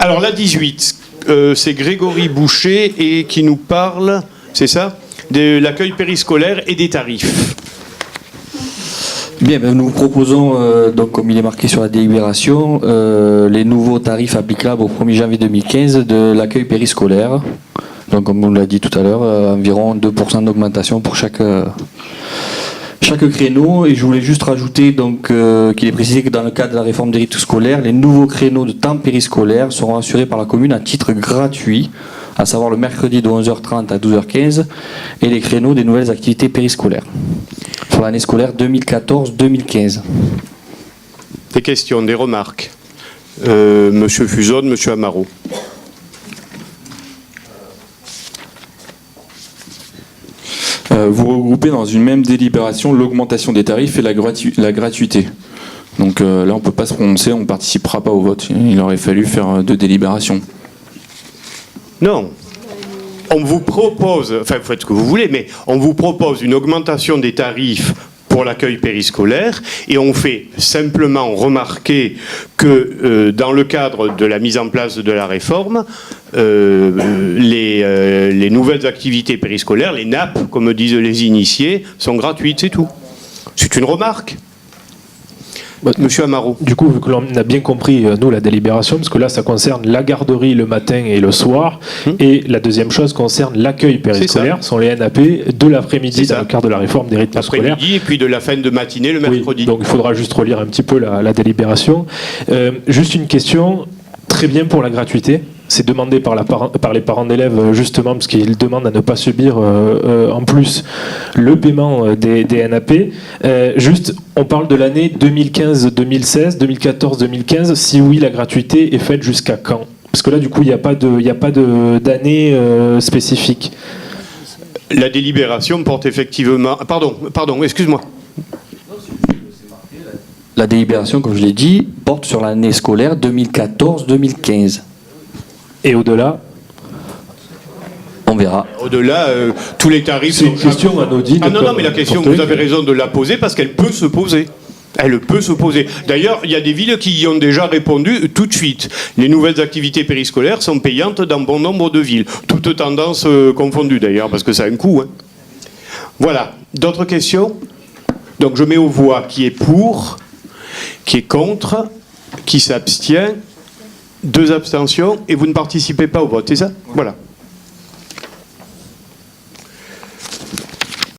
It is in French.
Alors la 18, c'est Grégory Boucher et qui nous parle, c'est ça, de l'accueil périscolaire et des tarifs. Bien, nous vous proposons, donc, comme il est marqué sur la délibération, les nouveaux tarifs applicables au 1er janvier 2015 de l'accueil périscolaire. Donc, comme on l'a dit tout à l'heure, environ 2% d'augmentation pour chaque créneau. Et je voulais juste rajouter donc, qu'il est précisé que dans le cadre de la réforme des rythmes scolaires, les nouveaux créneaux de temps périscolaire seront assurés par la commune à titre gratuit, à savoir le mercredi de 11h30 à 12h15 et les créneaux des nouvelles activités périscolaires pour l'année scolaire 2014-2015. Des questions, des remarques. Monsieur Fusone, Monsieur Amaro. Vous regroupez dans une même délibération l'augmentation des tarifs et la gratuité. Donc là, on ne peut pas se prononcer, on ne participera pas au vote. Il aurait fallu faire deux délibérations. Non. On vous propose, enfin vous faites ce que vous voulez, mais on vous propose une augmentation des tarifs pour l'accueil périscolaire et on fait simplement remarquer que dans le cadre de la mise en place de la réforme, les nouvelles activités périscolaires, les NAP, comme disent les initiés, sont gratuites, c'est tout. C'est une remarque. Monsieur Amaro. Du coup, vu que l'on a bien compris, nous, la délibération, parce que là, ça concerne la garderie le matin et le soir, et la deuxième chose concerne l'accueil périscolaire, sont les NAP de l'après-midi dans le cadre de la réforme des rythmes scolaires. L'après-midi et puis de la fin de matinée le mercredi. Oui, donc il faudra juste relire un petit peu la délibération. Juste une question, très bien pour la gratuité. C'est demandé par les parents d'élèves, justement, parce qu'ils demandent à ne pas subir en plus le paiement des NAP. Juste, on parle de l'année 2015-2016, 2014-2015. Si oui, la gratuité est faite jusqu'à quand? Parce que là, du coup, il n'y a pas d'année spécifique. La délibération porte effectivement... Pardon, excuse-moi. La délibération, comme je l'ai dit, porte sur l'année scolaire 2014-2015. Et au-delà, on verra. Au-delà, tous les tarifs... C'est une question anodine. Ah non, mais la question, vous avez raison de la poser parce qu'elle peut se poser. Elle peut se poser. D'ailleurs, il y a des villes qui y ont déjà répondu tout de suite. Les nouvelles activités périscolaires sont payantes dans bon nombre de villes. Toutes tendances confondues d'ailleurs, parce que ça a un coût. Hein. Voilà. D'autres questions? Donc je mets aux voix qui est pour, qui est contre, qui s'abstient. 2 abstentions et vous ne participez pas au vote, c'est ça? Voilà.